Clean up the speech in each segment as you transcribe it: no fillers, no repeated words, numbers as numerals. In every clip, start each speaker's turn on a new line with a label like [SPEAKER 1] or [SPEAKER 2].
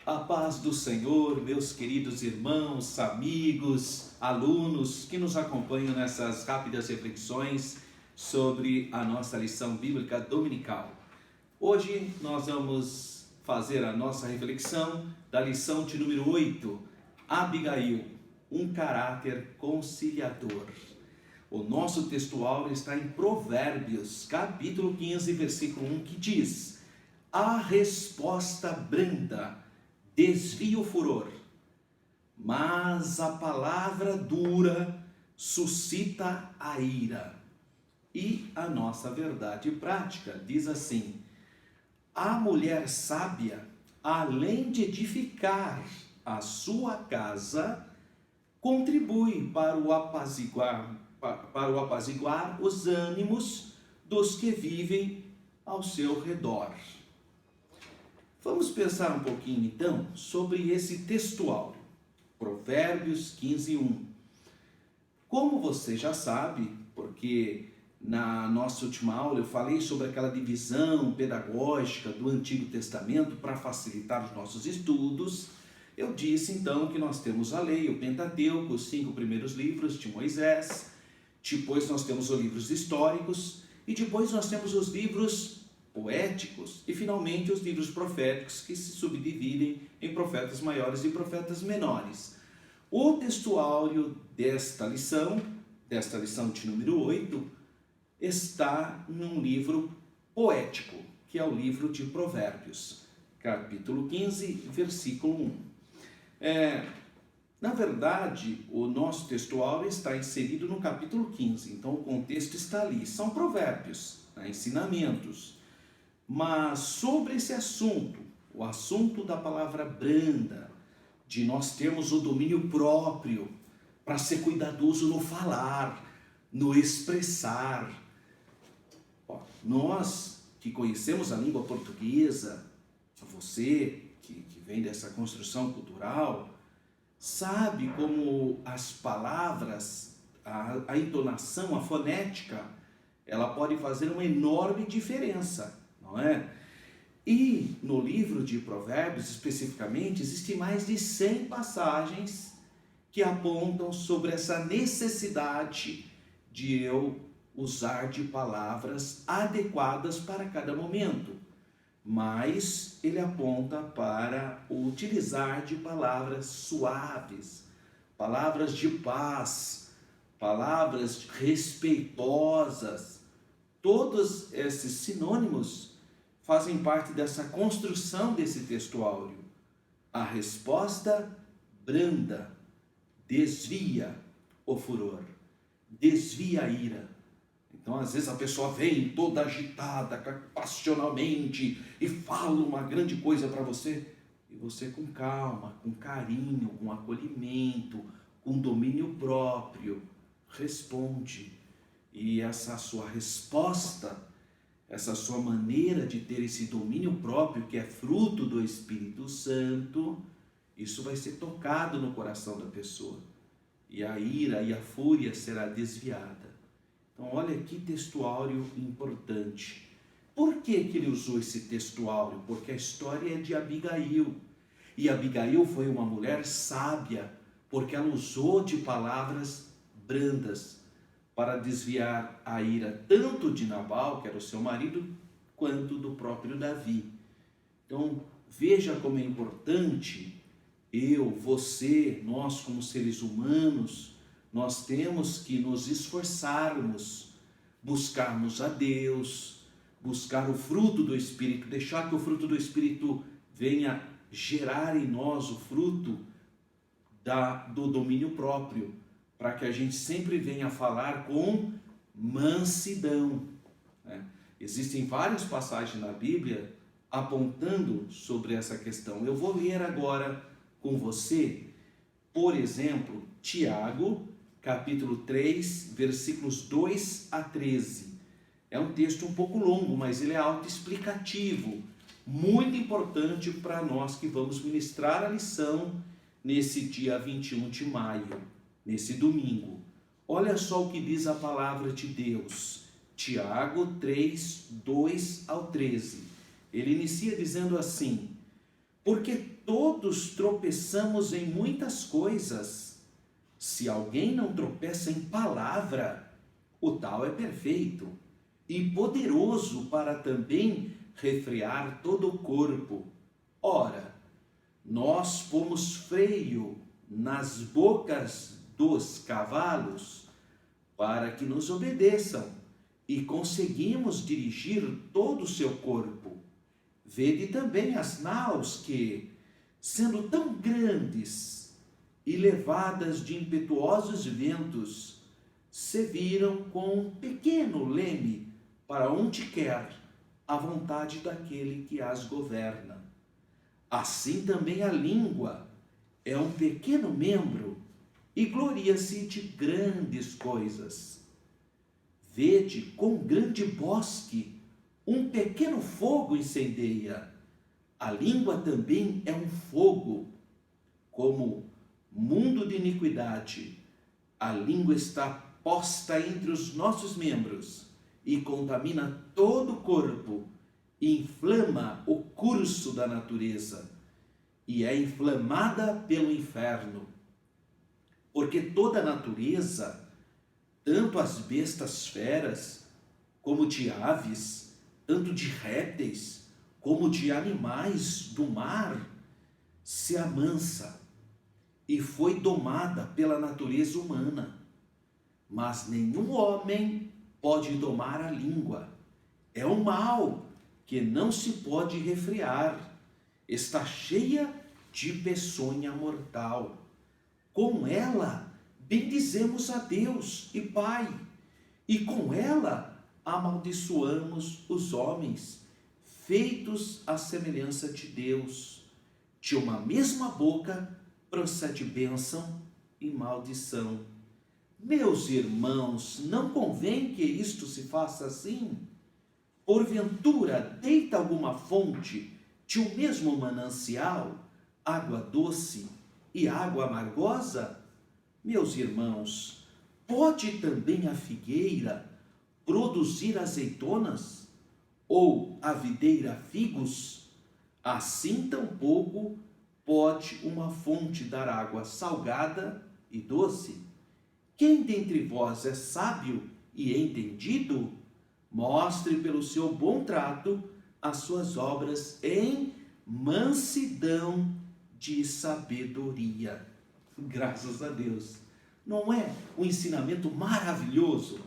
[SPEAKER 1] A paz do Senhor, meus queridos irmãos, amigos, alunos que nos acompanham nessas rápidas reflexões sobre a nossa lição bíblica dominical. Hoje nós vamos fazer a nossa reflexão da lição de número 8, Abigail, um caráter conciliador. O nosso textual está em Provérbios, capítulo 15, versículo 1, que diz: a resposta branda desvia o furor, mas a palavra dura suscita a ira. E a nossa verdade prática diz assim: a mulher sábia, além de edificar a sua casa, contribui para o apaziguar os ânimos dos que vivem ao seu redor. Vamos pensar um pouquinho então sobre esse textual, Provérbios 15, 1. Como você já sabe, porque na nossa última aula eu falei sobre aquela divisão pedagógica do Antigo Testamento para facilitar os nossos estudos, eu disse então que nós temos a lei, o Pentateuco, os 5 primeiros livros de Moisés, depois nós temos os livros históricos e depois nós temos os livros poéticos e finalmente os livros proféticos, que se subdividem em profetas maiores e profetas menores. O textuário desta lição de número 8, está num livro poético, que é o livro de Provérbios, capítulo 15, versículo 1. Na verdade, o nosso textuário está inserido no capítulo 15, então o contexto está ali, são provérbios, ensinamentos. Mas sobre esse assunto, o assunto da palavra branda, de nós termos o domínio próprio para ser cuidadoso no falar, no expressar. Nós que conhecemos a língua portuguesa, você que vem dessa construção cultural, sabe como as palavras, a entonação, a fonética, ela pode fazer uma enorme diferença. Não é? E no livro de Provérbios, especificamente, existem mais de 100 passagens que apontam sobre essa necessidade de eu usar de palavras adequadas para cada momento. Mas ele aponta para o utilizar de palavras suaves, palavras de paz, palavras respeitosas. Todos esses sinônimos fazem parte dessa construção desse textuário. A resposta branda desvia o furor, desvia a ira. Então, às vezes a pessoa vem toda agitada, passionalmente, e fala uma grande coisa para você, e você com calma, com carinho, com acolhimento, com domínio próprio, responde. E essa sua resposta, essa sua maneira de ter esse domínio próprio, que é fruto do Espírito Santo, isso vai ser tocado no coração da pessoa. E a ira e a fúria será desviada. Então olha que textuário importante. Por que ele usou esse textuário? Porque a história é de Abigail. E Abigail foi uma mulher sábia, porque ela usou de palavras brandas para desviar a ira tanto de Nabal, que era o seu marido, quanto do próprio Davi. Então, veja como é importante você, nós como seres humanos, nós temos que nos esforçarmos, buscarmos a Deus, buscar o fruto do Espírito, deixar que o fruto do Espírito venha gerar em nós o fruto do domínio próprio, para que a gente sempre venha falar com mansidão. Existem várias passagens na Bíblia apontando sobre essa questão. Eu vou ler agora com você, por exemplo, Tiago, capítulo 3, versículos 2 a 13. É um texto um pouco longo, mas ele é autoexplicativo, muito importante para nós que vamos ministrar a lição nesse dia 21 de maio. Nesse domingo. Olha só o que diz a palavra de Deus. Tiago 3, 2 ao 13. Ele inicia dizendo assim: porque todos tropeçamos em muitas coisas. Se alguém não tropeça em palavra, o tal é perfeito e poderoso para também refrear todo o corpo. Ora, nós pomos freio nas bocas dos cavalos para que nos obedeçam e conseguimos dirigir todo o seu corpo. Vede também as naus que, sendo tão grandes e levadas de impetuosos ventos, se viram com um pequeno leme para onde quer a vontade daquele que as governa. Assim também a língua é um pequeno membro e gloria-se de grandes coisas. Vede com grande bosque um pequeno fogo incendeia. A língua também é um fogo. Como mundo de iniquidade, a língua está posta entre os nossos membros e contamina todo o corpo, e inflama o curso da natureza, e é inflamada pelo inferno. Porque toda a natureza, tanto as bestas feras, como de aves, tanto de répteis, como de animais do mar, se amansa e foi domada pela natureza humana. Mas nenhum homem pode domar a língua. É um mal que não se pode refrear. Está cheia de peçonha mortal. Com ela bendizemos a Deus e Pai, e com ela amaldiçoamos os homens, feitos à semelhança de Deus. De uma mesma boca procede bênção e maldição. Meus irmãos, não convém que isto se faça assim? Porventura deita alguma fonte de um mesmo manancial, água doce e água amargosa? Meus irmãos, pode também a figueira produzir azeitonas? Ou a videira figos? Assim tampouco pode uma fonte dar água salgada e doce. Quem dentre vós é sábio e entendido? Mostre pelo seu bom trato as suas obras em mansidão de sabedoria. Graças a Deus. Não é um ensinamento maravilhoso?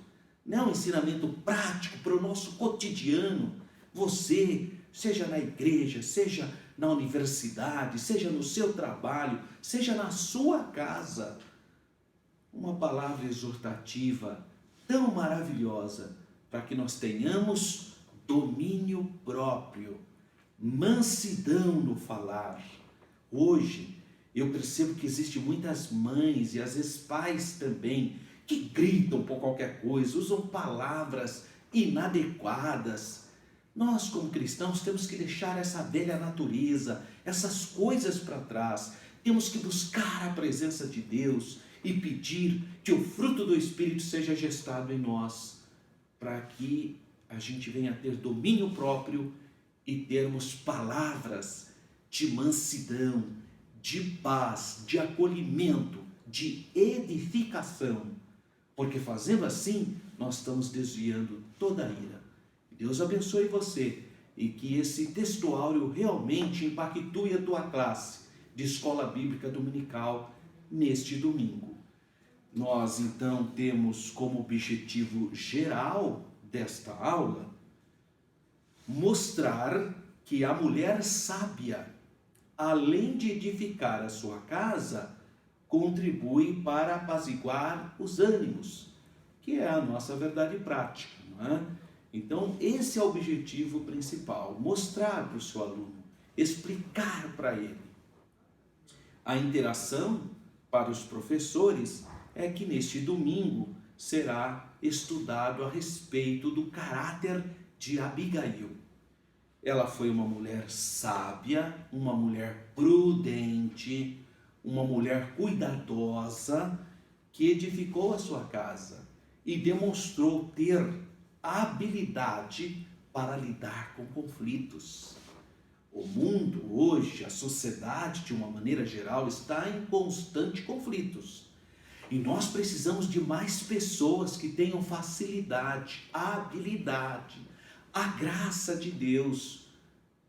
[SPEAKER 1] Não é um ensinamento prático para o nosso cotidiano? Você, seja na igreja, seja na universidade, seja no seu trabalho, seja na sua casa, uma palavra exortativa tão maravilhosa para que nós tenhamos domínio próprio, mansidão no falar. Hoje eu percebo que existem muitas mães e às vezes pais também que gritam por qualquer coisa, usam palavras inadequadas. Nós, como cristãos, temos que deixar essa velha natureza, essas coisas para trás. Temos que buscar a presença de Deus e pedir que o fruto do Espírito seja gestado em nós, para que a gente venha a ter domínio próprio e termos palavras de mansidão, de paz, de acolhimento, de edificação. Porque fazendo assim, nós estamos desviando toda a ira. Deus abençoe você e que esse textuário realmente impactue a tua classe de escola bíblica dominical neste domingo. Nós então temos como objetivo geral desta aula mostrar que a mulher sábia, além de edificar a sua casa, contribui para apaziguar os ânimos, que é a nossa verdade prática, não é? Então, esse é o objetivo principal, mostrar para o seu aluno, explicar para ele. A interação para os professores é que neste domingo será estudado a respeito do caráter de Abigail. Ela foi uma mulher sábia, uma mulher prudente, uma mulher cuidadosa, que edificou a sua casa e demonstrou ter habilidade para lidar com conflitos. O mundo hoje, a sociedade de uma maneira geral, está em constante conflitos. E nós precisamos de mais pessoas que tenham facilidade, habilidade, a graça de Deus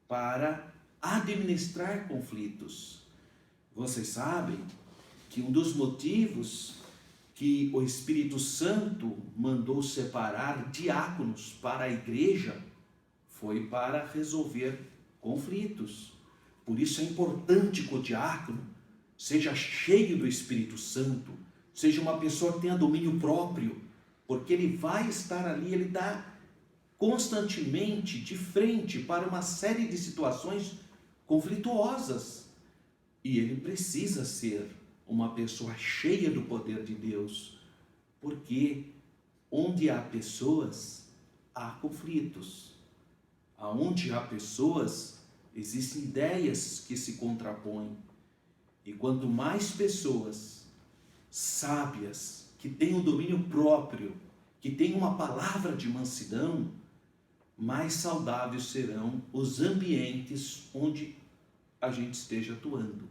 [SPEAKER 1] para administrar conflitos. Vocês sabem que um dos motivos que o Espírito Santo mandou separar diáconos para a igreja foi para resolver conflitos. Por isso é importante que o diácono seja cheio do Espírito Santo, seja uma pessoa que tenha domínio próprio, porque ele vai estar ali, ele está constantemente de frente para uma série de situações conflituosas. E ele precisa ser uma pessoa cheia do poder de Deus, porque onde há pessoas, há conflitos. Aonde há pessoas, existem ideias que se contrapõem. E quanto mais pessoas sábias, que têm o domínio próprio, que têm uma palavra de mansidão, mais saudáveis serão os ambientes onde a gente esteja atuando.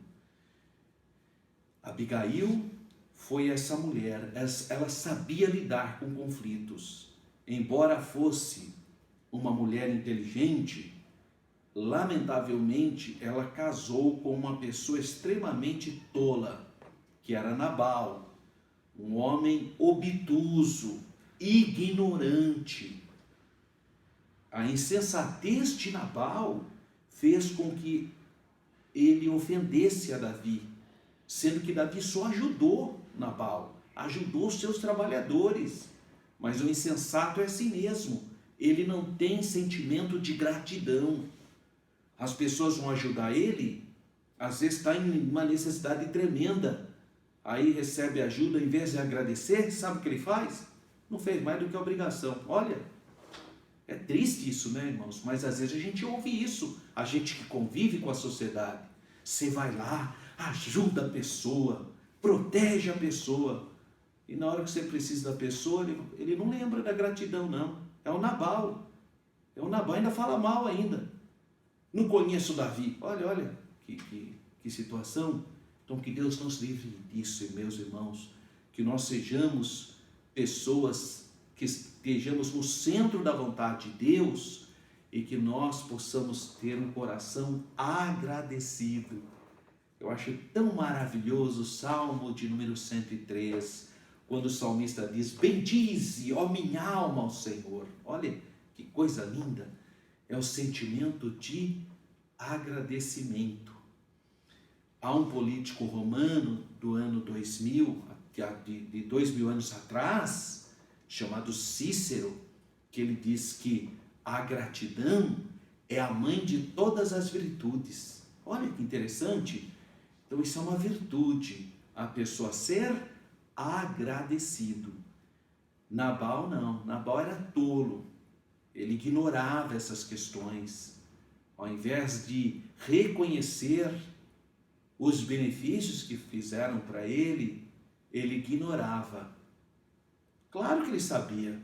[SPEAKER 1] Abigail foi essa mulher, ela sabia lidar com conflitos. Embora fosse uma mulher inteligente, lamentavelmente ela casou com uma pessoa extremamente tola, que era Nabal, um homem obtuso, ignorante. A insensatez de Nabal fez com que ele ofendesse a Davi, sendo que Davi só ajudou Nabal, ajudou os seus trabalhadores. Mas o insensato é assim mesmo, ele não tem sentimento de gratidão. As pessoas vão ajudar ele, às vezes está em uma necessidade tremenda, aí recebe ajuda, em vez de agradecer, sabe o que ele faz? Não fez mais do que a obrigação. Olha, é triste isso, né, irmãos? Mas às vezes a gente ouve isso, a gente que convive com a sociedade. Você vai lá, ajuda a pessoa, protege a pessoa, e na hora que você precisa da pessoa, ele não lembra da gratidão, não. É o Nabal. É o Nabal, ainda fala mal ainda. Não conheço Davi. Olha, que situação. Então que Deus nos livre disso, meus irmãos. Que nós sejamos pessoas que estejamos no centro da vontade de Deus e que nós possamos ter um coração agradecido. Eu acho tão maravilhoso o Salmo de número 103, quando o salmista diz: bendize, ó minha alma, ao Senhor. Olha que coisa linda, é o sentimento de agradecimento. Há um político romano do ano 2000, de 2000 anos atrás, chamado Cícero, que ele diz que a gratidão é a mãe de todas as virtudes. Olha que interessante. Então isso é uma virtude, a pessoa ser agradecido. Nabal não, Nabal era tolo, ele ignorava essas questões. Ao invés de reconhecer os benefícios que fizeram para ele, ele ignorava. Claro que ele sabia,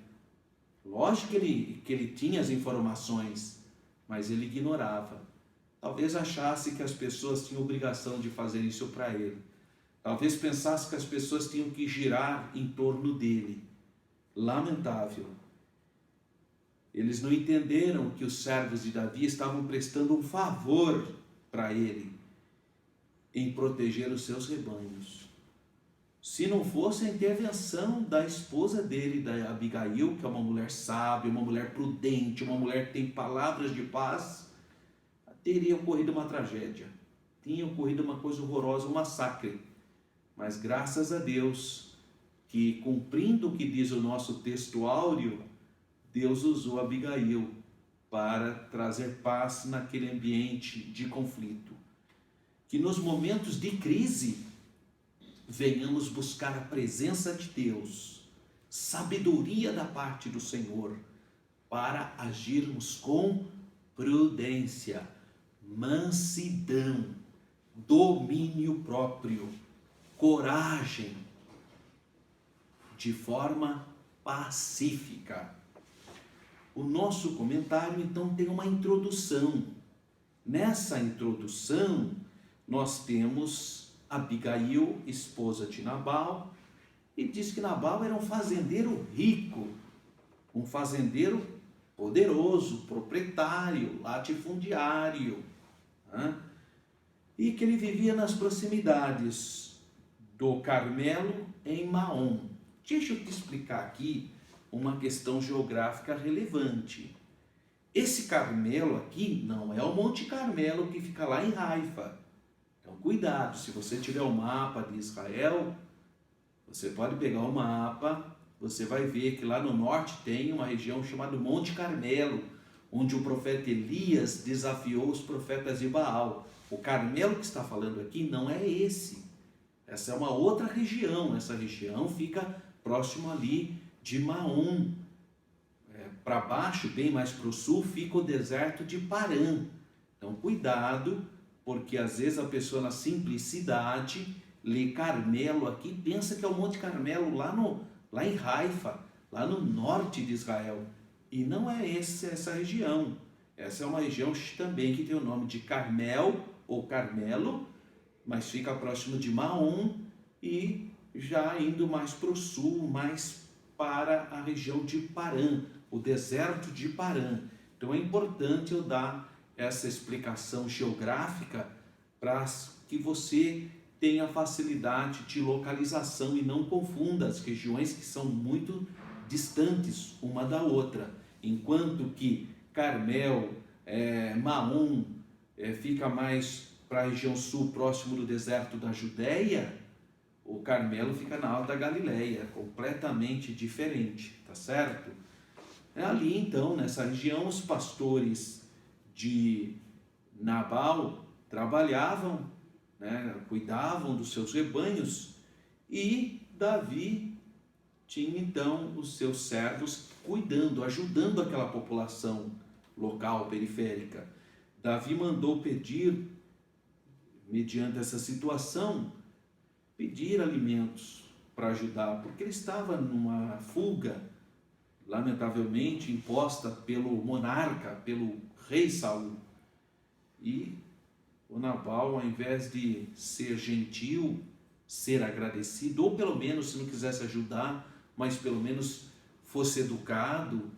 [SPEAKER 1] lógico que ele tinha as informações, mas ele ignorava. Talvez achasse que as pessoas tinham obrigação de fazer isso para ele. Talvez pensasse que as pessoas tinham que girar em torno dele. Lamentável. Eles não entenderam que os servos de Davi estavam prestando um favor para ele em proteger os seus rebanhos. Se não fosse a intervenção da esposa dele, da Abigail, que é uma mulher sábia, uma mulher prudente, uma mulher que tem palavras de paz, teria ocorrido uma tragédia, tinha ocorrido uma coisa horrorosa, um massacre. Mas graças a Deus, que cumprindo o que diz o nosso texto áureo, Deus usou Abigail para trazer paz naquele ambiente de conflito. Que nos momentos de crise, venhamos buscar a presença de Deus, sabedoria da parte do Senhor, para agirmos com prudência, mansidão, domínio próprio, coragem, de forma pacífica. O nosso comentário então tem uma introdução Nessa introdução, nós temos Abigail, esposa de Nabal, e diz que Nabal era um fazendeiro rico, um fazendeiro poderoso, proprietário, latifundiário, né? E que ele vivia nas proximidades do Carmelo, em Maom. Deixa eu te explicar aqui uma questão geográfica relevante. Esse Carmelo aqui não é o Monte Carmelo que fica lá em Haifa. Então cuidado, se você tiver o mapa de Israel, você pode pegar o mapa, você vai ver que lá no norte tem uma região chamada Monte Carmelo, onde o profeta Elias desafiou os profetas de Baal. O Carmelo que está falando aqui não é esse. Essa é uma outra região. Essa região fica próximo ali de Maom. Para baixo, bem mais para o sul, fica o deserto de Parã. Então cuidado, porque às vezes a pessoa na simplicidade lê Carmelo aqui, pensa que é o Monte Carmelo lá em Haifa, lá no norte de Israel. E não é essa região. Essa é uma região também que tem o nome de Carmel ou Carmelo, mas fica próximo de Maom e já indo mais para o sul, mais para a região de Parã, o deserto de Parã. Então é importante eu dar essa explicação geográfica para que você tenha facilidade de localização e não confunda as regiões que são muito distantes uma da outra. Enquanto que Carmel, Maom fica mais para a região sul, próximo do deserto da Judéia, o Carmelo fica na Alta Galileia, completamente diferente, tá certo? Ali então, nessa região, os pastores de Nabal trabalhavam, né, cuidavam dos seus rebanhos, e Davi tinha então os seus servos cuidando, ajudando aquela população local, periférica. Davi mandou pedir, mediante essa situação, pedir alimentos para ajudar, porque ele estava numa fuga, lamentavelmente imposta pelo monarca, pelo rei Saul. E o Nabal, ao invés de ser gentil, ser agradecido, ou pelo menos, se não quisesse ajudar, mas pelo menos fosse educado,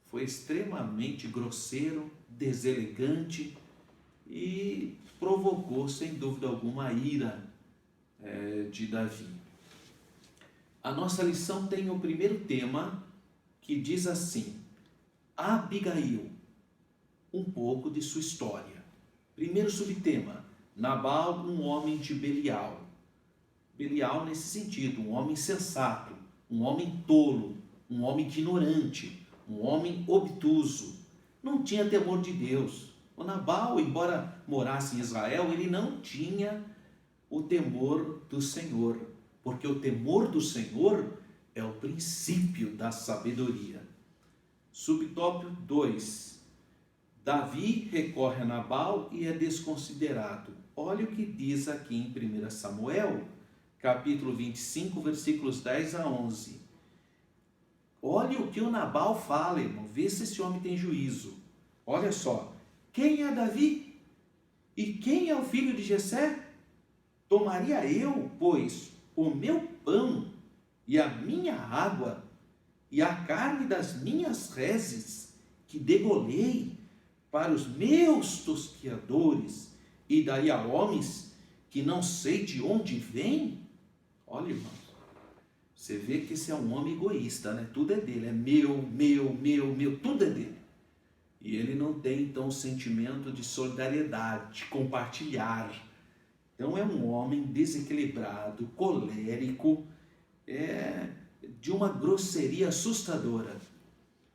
[SPEAKER 1] foi extremamente grosseiro, deselegante e provocou, sem dúvida alguma, a ira de Davi. A nossa lição tem o primeiro tema, que diz assim: Abigail, um pouco de sua história. Primeiro subtema: Nabal, um homem de Belial. Belial nesse sentido, um homem insensato, um homem tolo, um homem ignorante, um homem obtuso. Não tinha temor de Deus. O Nabal, embora morasse em Israel, ele não tinha o temor do Senhor, porque o temor do Senhor é o princípio da sabedoria. Subtópico 2. Davi recorre a Nabal e é desconsiderado. Olha o que diz aqui em 1 Samuel, capítulo 25, versículos 10 a 11. Olha o que o Nabal fala, irmão. Vê se esse homem tem juízo. Olha só. Quem é Davi? E quem é o filho de Jessé? Tomaria eu, pois, o meu pão e a minha água e a carne das minhas reses que degolei para os meus tosquiadores e daí a homens que não sei de onde vêm? Olha, irmãos, você vê que esse é um homem egoísta, né? Tudo é dele, é meu, tudo é dele. E ele não tem, então, o sentimento de solidariedade, de compartilhar. Então é um homem desequilibrado, colérico, de uma grosseria assustadora.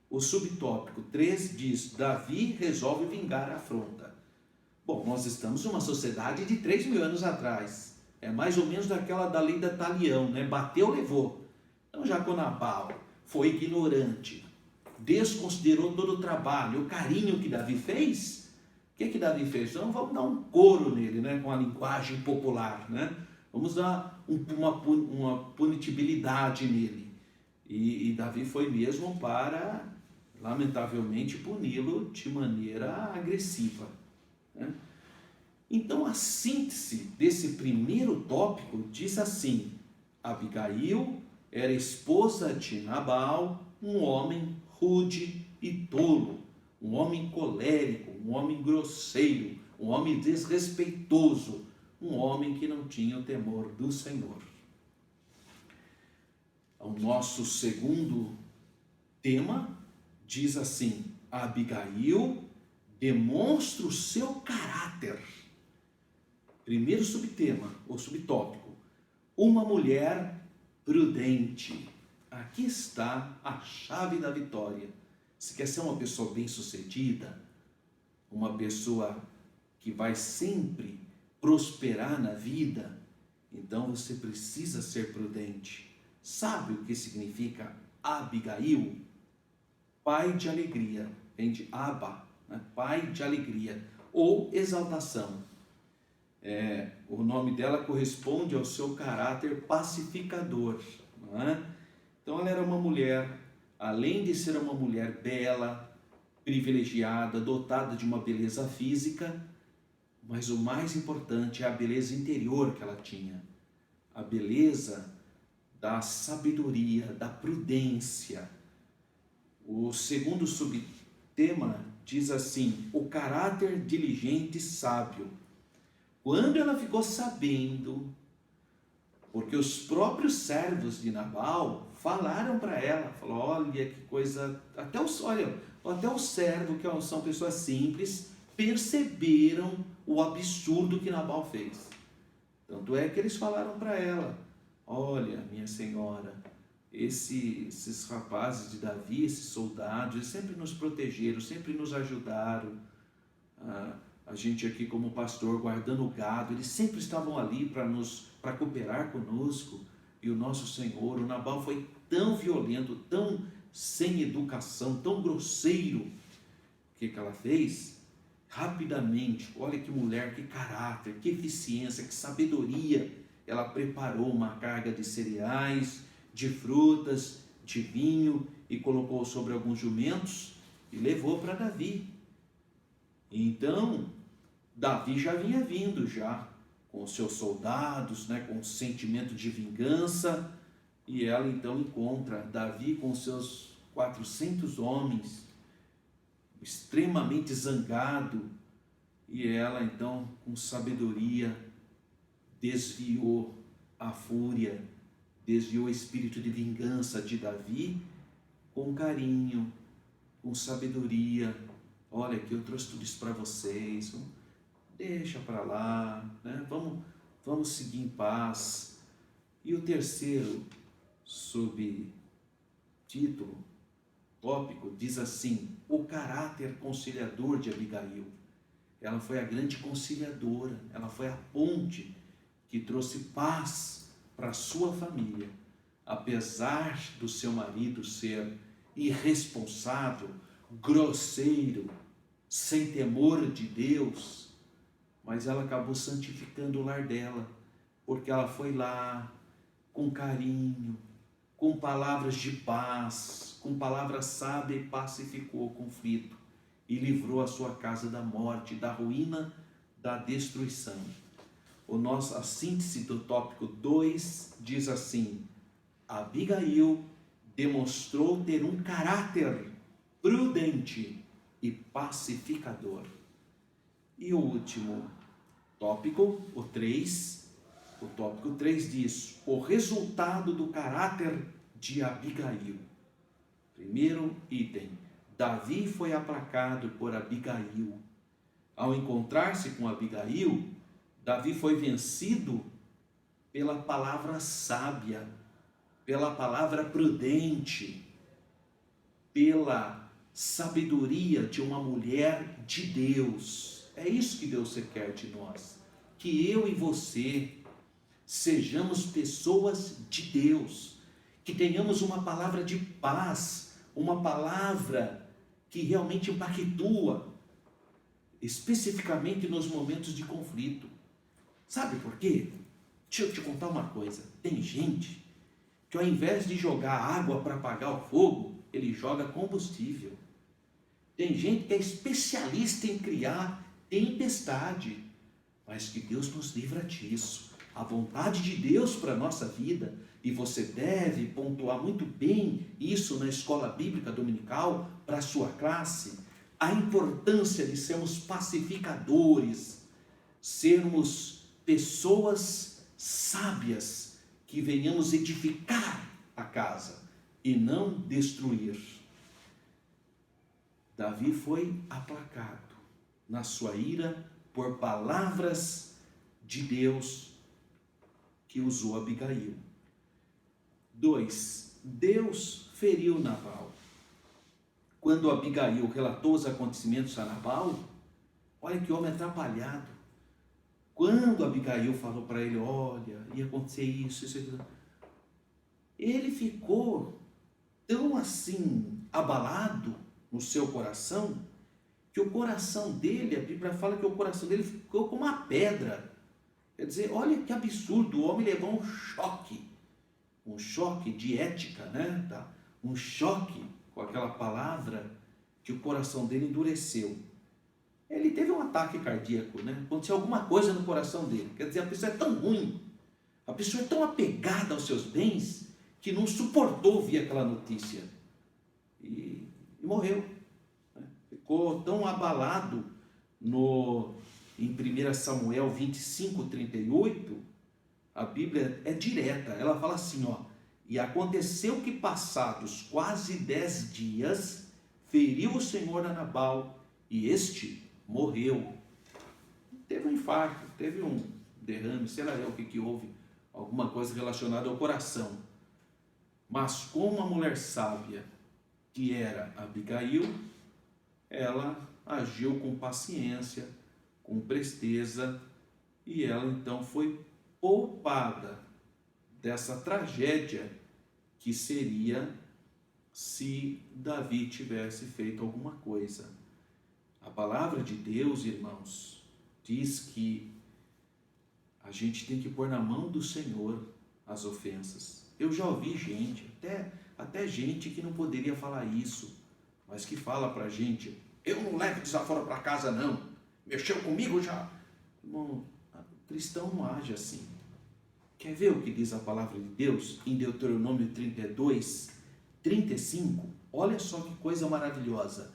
[SPEAKER 1] O subtópico 3 diz: Davi resolve vingar a afronta. Bom, nós estamos numa sociedade de 3.000 anos atrás. É mais ou menos daquela da lei da Talião, né? Bateu, levou. Então já que o Nabal foi ignorante, desconsiderou todo o trabalho, o carinho que Davi fez, o que Davi fez? Então vamos dar um couro nele, né? Com a linguagem popular, né? Vamos dar uma punitibilidade nele. E Davi foi mesmo para, lamentavelmente, puni-lo de maneira agressiva. né? Então, a síntese desse primeiro tópico diz assim: Abigail era esposa de Nabal, um homem rude e tolo, um homem colérico, um homem grosseiro, um homem desrespeitoso, um homem que não tinha o temor do Senhor. O nosso segundo tema diz assim: Abigail demonstra o seu caráter. Primeiro subtema, ou subtópico: uma mulher prudente. Aqui está a chave da vitória. Se quer ser uma pessoa bem-sucedida, uma pessoa que vai sempre prosperar na vida, então você precisa ser prudente. Sabe o que significa Abigail? Pai de alegria, vem de Abba, né? Pai de alegria, ou exaltação. O nome dela corresponde ao seu caráter pacificador, não é? Então ela era uma mulher, além de ser uma mulher bela, privilegiada, dotada de uma beleza física, mas o mais importante é a beleza interior que ela tinha, a beleza da sabedoria, da prudência. O segundo subtema diz assim: o caráter diligente e sábio. Quando ela ficou sabendo, porque os próprios servos de Nabal falaram para ela, falou: olha que coisa, até os servos, que são pessoas simples, perceberam o absurdo que Nabal fez. Tanto é que eles falaram para ela: olha, minha senhora, esses rapazes de Davi, esses soldados, eles sempre nos protegeram, sempre nos ajudaram. A gente aqui como pastor guardando o gado, eles sempre estavam ali para cooperar conosco. E o nosso Senhor, o Nabal, foi tão violento, tão sem educação, tão grosseiro. O que ela fez? Rapidamente, olha que mulher, que caráter, que eficiência, que sabedoria. Ela preparou uma carga de cereais, de frutas, de vinho, e colocou sobre alguns jumentos e levou para Davi. Então, Davi já vinha vindo já com os seus soldados, né, com um sentimento de vingança, e ela então encontra Davi com seus 400 homens, extremamente zangado, e ela então, com sabedoria, desviou a fúria, desviou o espírito de vingança de Davi, com carinho, com sabedoria. Olha, que eu trouxe tudo isso para vocês, deixa para lá, né? Vamos seguir em paz. E o terceiro subtítulo, tópico, diz assim: o caráter conciliador de Abigail. Ela foi a grande conciliadora, ela foi a ponte que trouxe paz para a sua família. Apesar do seu marido ser irresponsável, grosseiro, sem temor de Deus, mas ela acabou santificando o lar dela, porque ela foi lá com carinho, com palavras de paz, com palavras sábias, e pacificou o conflito e livrou a sua casa da morte, da ruína, da destruição. A síntese do tópico 2 diz assim: Abigail demonstrou ter um caráter prudente e pacificador. E o último tópico, o tópico 3 diz: o resultado do caráter de Abigail. Primeiro item: Davi foi aplacado por Abigail. Ao encontrar-se com Abigail, Davi foi vencido pela palavra sábia, pela palavra prudente, pela sabedoria de uma mulher de Deus. É isso que Deus quer de nós, que eu e você sejamos pessoas de Deus, que tenhamos uma palavra de paz, uma palavra que realmente impactua, especificamente nos momentos de conflito. Sabe por quê? Deixa eu te contar uma coisa. Tem gente que ao invés de jogar água para apagar o fogo, ele joga combustível. Tem gente que é especialista em criar tempestade, mas que Deus nos livra disso. A vontade de Deus para a nossa vida, e você deve pontuar muito bem isso na escola bíblica dominical para a sua classe, a importância de sermos pacificadores, sermos pessoas sábias, que venhamos edificar a casa e não destruir. Davi foi aplacado na sua ira por palavras de Deus que usou Abigail. 2. Deus feriu Nabal. Quando Abigail relatou os acontecimentos a Nabal, olha que homem atrapalhado. Quando Abigail falou para ele, olha, ia acontecer isso, ele ficou tão assim abalado no seu coração, que o coração dele, a Bíblia fala que o coração dele ficou como uma pedra. Quer dizer, olha que absurdo, o homem levou um choque de ética, né? Um choque com aquela palavra, que o coração dele endureceu. Ele teve um ataque cardíaco, né? Aconteceu alguma coisa no coração dele. Quer dizer, a pessoa é tão ruim, a pessoa é tão apegada aos seus bens, que não suportou ouvir aquela notícia. E morreu. Né? Ficou tão abalado em 1 Samuel 25, 38, a Bíblia é direta, ela fala assim, ó, e aconteceu que passados quase 10 dias, feriu o Senhor a Nabal, e este morreu. Teve um infarto, teve um derrame, sei lá o que houve, alguma coisa relacionada ao coração. Mas como a mulher sábia, que era Abigail, ela agiu com paciência, com presteza, e ela então foi poupada dessa tragédia que seria se Davi tivesse feito alguma coisa. A palavra de Deus, irmãos, diz que a gente tem que pôr na mão do Senhor as ofensas. Eu já ouvi gente, até gente que não poderia falar isso, mas que fala pra gente, eu não levo desaforo para casa não, mexeu comigo já. Irmão, o cristão não age assim. Quer ver o que diz a palavra de Deus em Deuteronômio 32, 35? Olha só que coisa maravilhosa.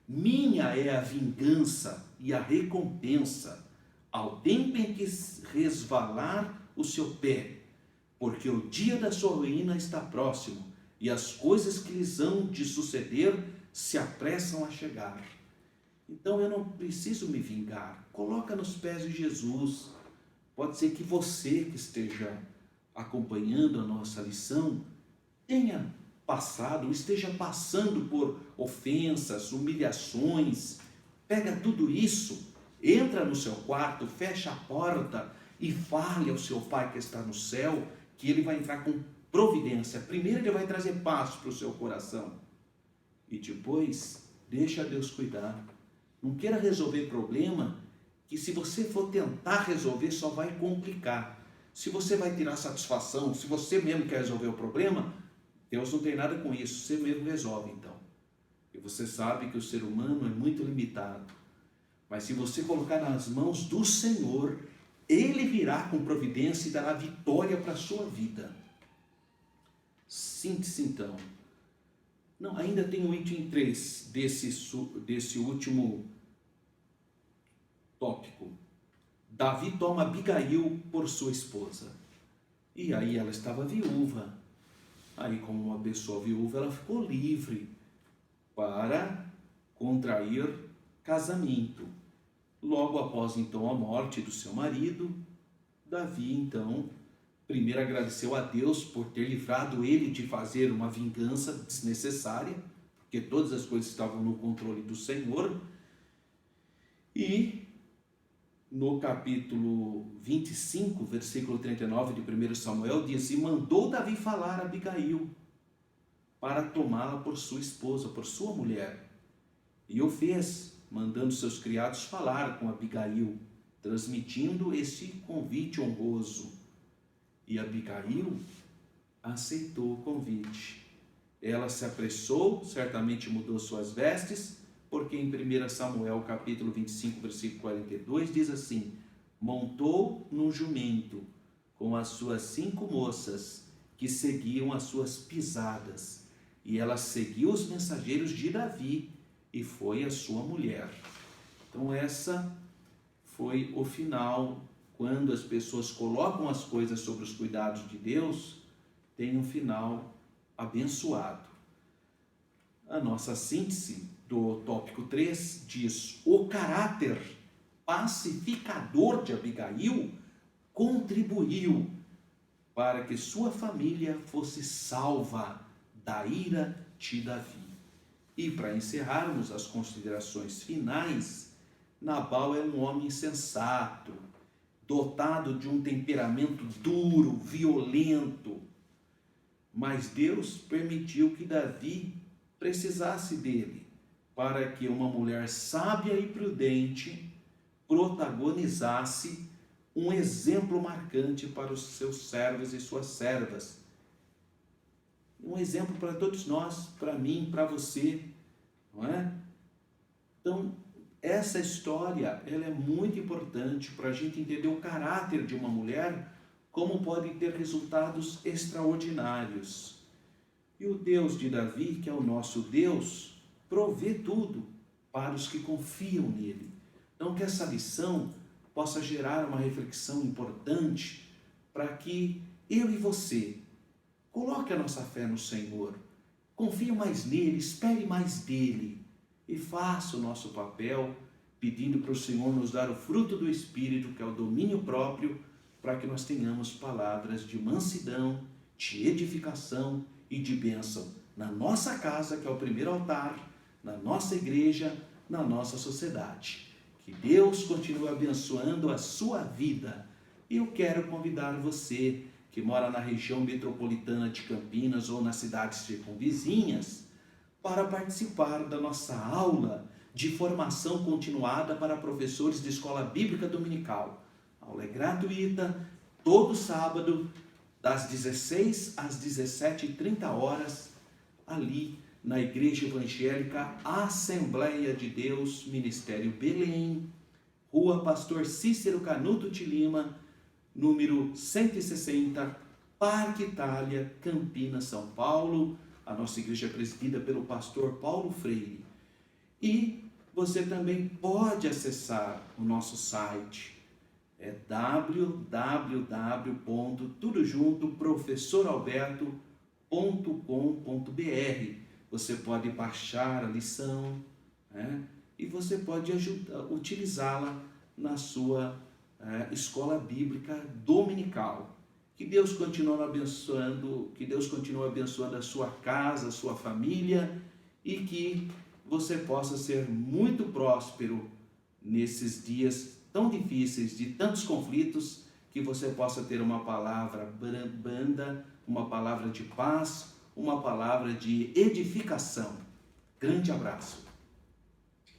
[SPEAKER 1] Minha é a vingança e a recompensa ao tempo em que resvalar o seu pé, porque o dia da sua ruína está próximo e as coisas que lhes hão de suceder se apressam a chegar. Então eu não preciso me vingar. Coloca nos pés de Jesus. Pode ser que você que esteja acompanhando a nossa lição tenha passado, esteja passando por ofensas, humilhações. Pega tudo isso, entra no seu quarto, fecha a porta e fale ao seu Pai que está no céu, que Ele vai entrar com providência. Primeiro Ele vai trazer paz para o seu coração e depois deixa Deus cuidar. Não queira resolver problema que, se você for tentar resolver, só vai complicar. Se você vai tirar satisfação, se você mesmo quer resolver o problema, Deus não tem nada com isso, você mesmo resolve então. E você sabe que o ser humano é muito limitado. Mas se você colocar nas mãos do Senhor, Ele virá com providência e dará vitória para a sua vida. Síntese então. Não, ainda tem o item 3 desse último tópico. Davi toma Abigail por sua esposa. E aí ela estava viúva. Aí, como uma pessoa viúva, ela ficou livre para contrair casamento. Logo após então a morte do seu marido, Davi então primeiro agradeceu a Deus por ter livrado ele de fazer uma vingança desnecessária, porque todas as coisas estavam no controle do Senhor. E no capítulo 25, versículo 39 de 1 Samuel, diz, e mandou Davi falar a Abigail para tomá-la por sua esposa, por sua mulher. E o fez, mandando seus criados falar com Abigail, transmitindo esse convite honroso. E Abigail aceitou o convite. Ela se apressou, certamente mudou suas vestes, porque em 1 Samuel capítulo 25, versículo 42, diz assim: montou num jumento com as suas 5 moças que seguiam as suas pisadas, e ela seguiu os mensageiros de Davi e foi a sua mulher. Então essa foi o final. Quando as pessoas colocam as coisas sobre os cuidados de Deus, tem um final abençoado. A nossa síntese do tópico 3 diz: o caráter pacificador de Abigail contribuiu para que sua família fosse salva da ira de Davi. E para encerrarmos as considerações finais, Nabal é um homem sensato, dotado de um temperamento duro, violento, mas Deus permitiu que Davi precisasse dele, para que uma mulher sábia e prudente protagonizasse um exemplo marcante para os seus servos e suas servas. Um exemplo para todos nós, para mim, para você, não é? Então, essa história, ela é muito importante para a gente entender o caráter de uma mulher, como pode ter resultados extraordinários. E o Deus de Davi, que é o nosso Deus, provê tudo para os que confiam nele. Então, que essa lição possa gerar uma reflexão importante para que eu e você coloque a nossa fé no Senhor, confie mais nele, espere mais dele e faça o nosso papel pedindo para o Senhor nos dar o fruto do Espírito, que é o domínio próprio, para que nós tenhamos palavras de mansidão, de edificação e de bênção na nossa casa, que é o primeiro altar, na nossa igreja, na nossa sociedade. Que Deus continue abençoando a sua vida. E eu quero convidar você que mora na região metropolitana de Campinas ou nas cidades circunvizinhas para participar da nossa aula de formação continuada para professores de escola bíblica dominical. A aula é gratuita, todo sábado, das 16 às 17h30, ali na Igreja Evangélica Assembleia de Deus, Ministério Belém, Rua Pastor Cícero Canuto de Lima, número 160, Parque Itália, Campinas, São Paulo. A nossa igreja é presidida pelo pastor Paulo Freire. E você também pode acessar o nosso site, é www.tudojuntoprofessoralberto.com.br. Você pode baixar a lição, né? E você pode utilizá-la na sua escola bíblica dominical. Que Deus continue abençoando, a sua casa, a sua família, e que você possa ser muito próspero nesses dias tão difíceis, de tantos conflitos, que você possa ter uma palavra branda, uma palavra de paz, uma palavra de edificação. Grande abraço.